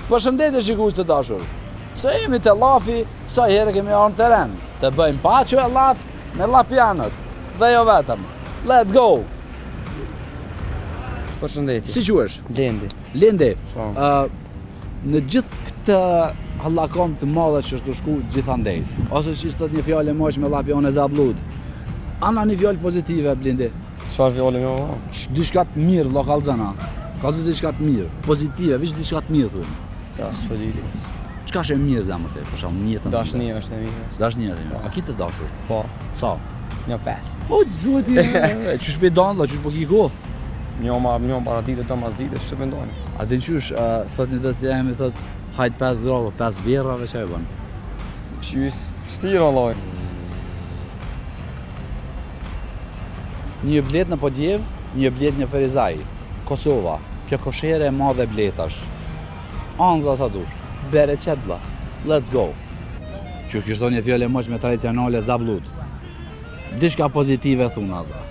Përshëndetje shikues të dashur. Se jemi te Llafi, sa herë kemi ardhur në teren. Të bëjmë paço e llaf me llafianët. Dhe jo vetëm. Let's go. Përshëndetje. Si quhesh? Lendi. Lendi. Po. Në gjithë këtë hallakon të madhe që është shku gjithandej, ose që thot një fjalë mosh me llapi on e zablut. Ana një fjalë pozitive, Blendi. Çfarë fjalë më vonë? Diçka të mirë llokallzana. Ka të diçka të mirë, pozitive, veç diçka të mirë thuaj. Ja, s'po di. Çka është e mirë zemër te, për shembull, jetën. Dashnia është e mirë. Dashnia është e mirë. A ki të dashur? Po. Sa? Një 5. O, zoti. Çu shpejton, çu po ki kohë. Një para ditë të mas ditë, ç'e mendoni? A din qysh, thot një dosti jemi thot hajt 5 grave, 5 vjerrave çfarë bën? Qys shtira lloj. Një blet në Podjev, një blet në Ferizaj, Kosova. Kjo koshere e madhe bletash. Anza sa dush. Bere qedla. Let's go. Që kishto një fjallë e mosh me tradicionale zablut. Dishka pozitive thuna dhe.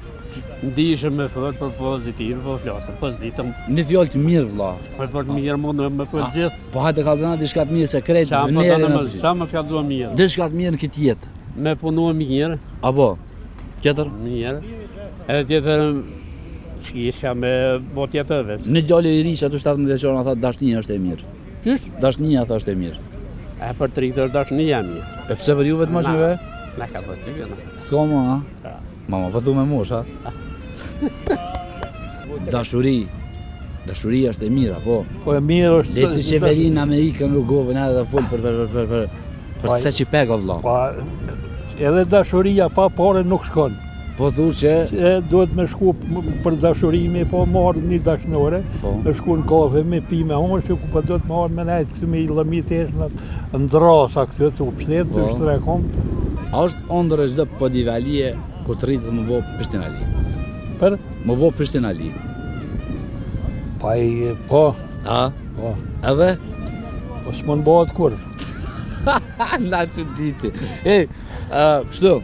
Ndishëm me fëtë për pozitivë, po flasëm, pozitëm. Një fjallë të mirë vla. Po për të mirë mund me fëtë gjithë. Po hajde kalzana dishka të mirë se krejt Qa vënerin atë qa me fjallua mirë. Dishka të mirë në këtë jetë. Me punu mirë, Apo? Tjetër? mirë. Edhe tjetër, s'kishka me bo tjetër veç. Një djallë i ri që ato 17 vjeçor tha dashnia është e mirë. Qysh? Dashnia tha është e mirë. E për të rikëtër dashnia mirë. E pse për juve të mosh me ve? Na ka për ty, na. S'ka më, ha? Ja. Mama, po thu me mosh, ha? Dashuri. Dashuria është e mira, po. Po e mirë është... Leti qeverinë në Amerikën rrugovën edhe full për se që peka vlla. Pa, edhe dashuria pa pare nuk shkon. Po thu që... Duhet me shku për dashurimi, po marrë një dashnore, Po. me shku në kafe, me pi me honë, që ku pa do të marrë me nejtë këtë me i lëmi thesh në ndrasa këtë të upsnet, të Po. shtrekom. A është ondër e çdo podivalie kur të rritë më bo Prishtinali? Për? Më bo Prishtinali. Pa i, po, A? po, Edhe? po s'mon bëhet kur. Na që diti. Ej, kështu,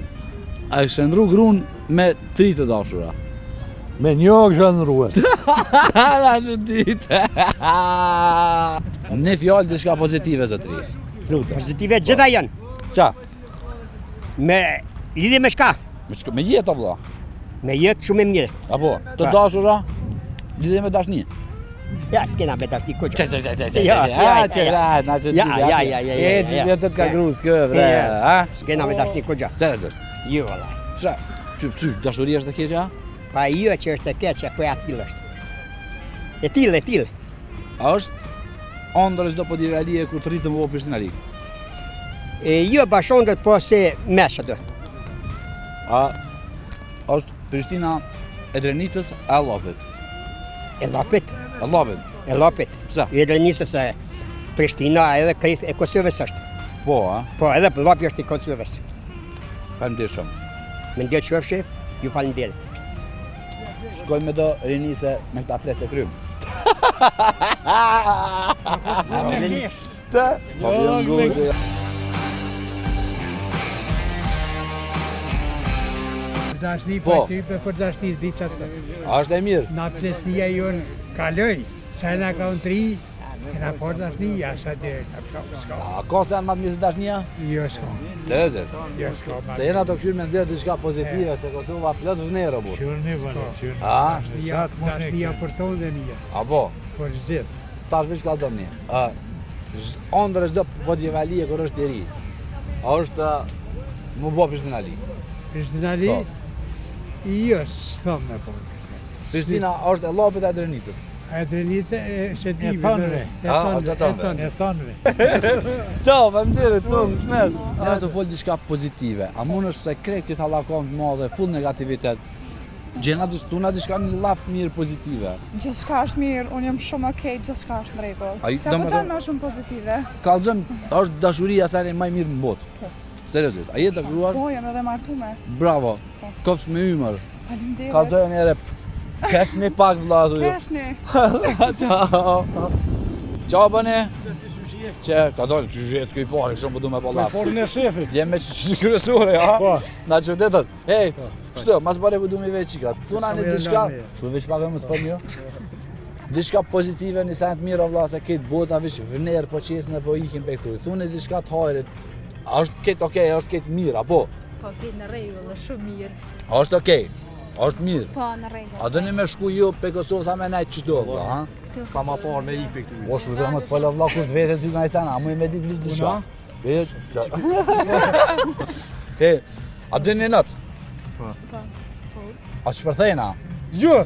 a e shëndru grun me 3 të dashura? Me një gjanë ruet. Na që diti. Në fjallë diçka pozitive, zotri. Pozitive gjitha janë, Qa? me lidhje me shka, Me jetë, vlla. me jetë shumë e mirë. Apo, të dashura, lidhje me dashni. Ja, s'kena me dashni kuqë. Ja, ja, që ja. vrat, na që Ja, diti. ja, ja, ja, E, ja, që ja. vjetë të ka Ja. gruz kë, bre, Ja. ha? S'kena me dashni kuqë. Qëra që është? Jo, vallaj. Qa? Që dashuria është të keqja? Pa jo që është e keqe, po e atil është. E til. A është ondër çdo podivalie kur të rritë më bo Prishtinali? E jo bashondër, po se mesha do. A është Prishtina e Drenitës e Llapit? E lapit, E Llapit? e lapit. Pse? E Drenisës e Prishtina edhe krejt e Kosovës është. Po, a? Po edhe lapi është i Kosovës. Faleminderit shumë. Me ndjerë qëfë shef, ju falenderit. Shkojmë me do rinise me këta ples e krym. Të? Po vjen gurë. Dashni Po. për ty, për dashni s'di qatë. A është e mirë? Na plesnia jonë kaloj, sa na ka unë tri, këna por dashni, ja sa dhe, s'ka. A ka se janë më të mirë se dashnia? Jo s'ka, Seriozisht? jo s'ka. Se jena të këshyrë me nxjerrë diçka pozitive, se Kosova plot vënero, bu. Qërni vënë, qërni. A? Dashnia për tonë dhe mija, Apo? për zidh. Tash veç ka dëmni. Ondër çdo podivalie kur është i ri. A është më bo Prishtinali? Prishtinali, Po. jo s'thom me po. Prishtina është e Llapit e Drenitës. E drenite, se di. E tonëve. Është e tonëve. E tonëve. Ciao, faleminderit, tonë, shmel. Jena të folë diçka pozitive. A mund është se krejt këtë hallakon të madhe, full negativitet. Gjena tuna diçka një llaf mirë pozitive. Gjithçka është mirë, unë jam shumë okej, gjithçka është në rregull. Ai, Qa domethënë- kupton më shumë pozitive? Kallëzëm, është dashuria sa e më e mirë në botë. Seriozisht, a je dashuruar? Po, jam edhe martume. Bravo. Po. Kofsh me ymër. Faleminderit. Kallëzoj njëre. Kesh një pak vlla thuj. Keshni. Ciao. Ciao bëni. Që ka dalë qyshjet këj pari, shumë du me po lafë. Por në shefit. Jem me qyshjet kryesore, ha? Po. Na qytetet. Hej, kështu, mas bare vë du mi veç qikat. Thuna një diçka. Shu veç pak e më të fërmjo? Diçka pozitive një sen të mira vlla se këtë bota vish vëner po qesën e po ikin pe këtu. Thune diçka të hajrit. Është këtë okej, është këtë mirë, apo? Po, këtë në rregull, është shumë mirë. Është okej. Është mirë. Po, në rregull. A dëni me shku ju pe Kosovë sa me nejtë qëto, vlla, ha? Sa ma parë me ikë këtu. O shru të më të falla vlla kusht vete ty nga i sen, a mu i me ditë vish diçka. Vesh? He, a dëni në natë? Po. A që përthejna? Jo!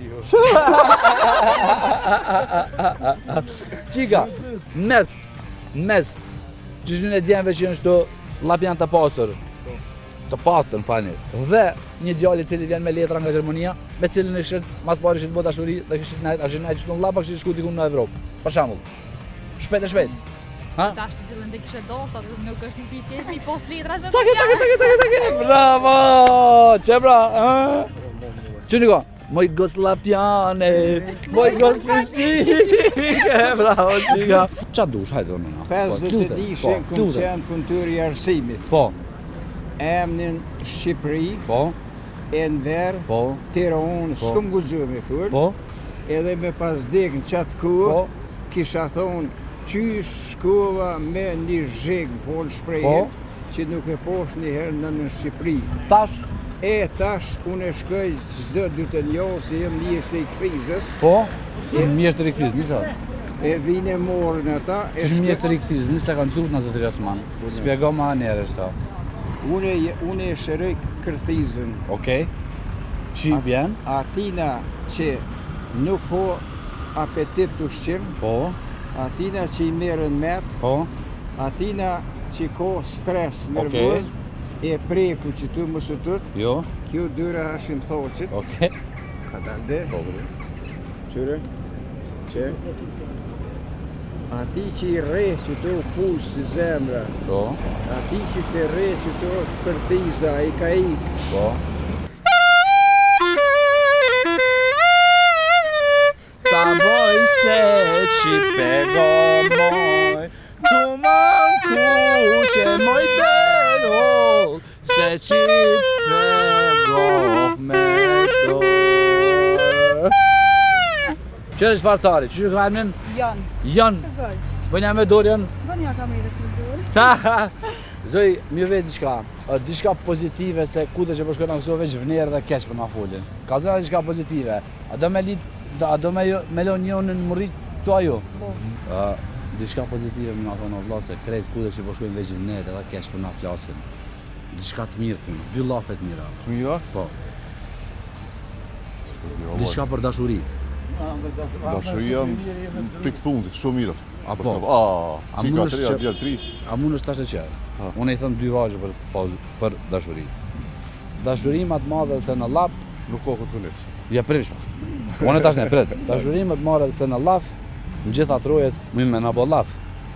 Qika, mes, gjysmën e djemve që janë shto lap janë të pastër, më falni. Dhe një djalë i cili vjen me letra nga Gjermania, me cilin ishit mas pari ishit bë dashuri dhe kishit nejt, a kishit nejt qëtë në lapa, kishit shku diku në Evropë. Për shembull. Shpejt. Ha? Tash të cilën dhe kishe doshta, nuk është në pyetje, mi post letrat me Take. Bravo! Që bra? Që një ka? Moj gos lapjane, moj gos festike, bravo qika. Qa dush, hajde do nëna. 50 dishin këmë qenë punëturi i arsimit. Po, Emnin Shqipëri, po, Enver, po, Tiraun, Po. s'kum guxu me furt. po, Edhe me pas dek në qatë kohë, po, kisha thonë qysh shkova me një zhegë folë shprejhe, që nuk e posh një herë në Shqipëri. tash, Tash unë e shkoj çdo dy të njohë se jem mjesht e i kthizës, po, mjesht të rikëthiz, njësa. e vine morën ata, e Që mjesht të rikëthiz, njësa kanë tut në zotër Jasman. Spjego ma njerë shta. unë e shëroj kërthizën. Okej. Që bjen? Atina që nuk po apetit të ushqim, Po, atina që i merën met, po, atina që ko stres, nervoz, e preku që tu më sëtut, jo, kjo dyra hashim thoqit, okej. ka dalde, qyre, që, ati që i re që tu pulë si zemra, Po, ati që se re që tu kërtiza, i ka ikë, po. Ta boj se që pego moj, tu manku që moj belo, se që pego me do. Qërë është fartari, që ka emnin? Janë. Bënja me dorë janë? Bënja kamerës me dorë. Ta, zoj, mi vetë diçka pozitive se kude që përshkoj në Kosovë veç vënerë dhe keq për nga folin. Ka të diçka pozitive. A do me lon njonë në mërit të ajo? Po. Diçka pozitive më nga thonë o vla se krejt kude që përshkojnë veç vënerë dhe keq për nga flasin. Diçka të mirë thunë, dy lafet mira. Mira? Po. Diçka për dashuri. Dashuria në pikë fundit, shumë mirë është. A po? A, qika mundesh 3, që- a djel 3. A mund është tash e qërë? Ha. Unë i thëmë dy vazhë për dashuri. Dashuri më të madhe se në lap, Nuk ka këtë punis. ja prish pak. Unë tash ne prit. Dashuri më të madhe se në laf, në gjitha trojet, më me na bo laf.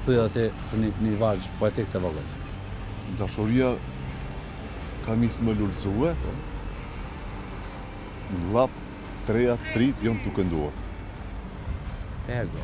Thuaj atë që një vazh poetik të vogël. Dashuria ka nisë më lullësue. Në lap, 3, 3 janë të kënduar. Ego.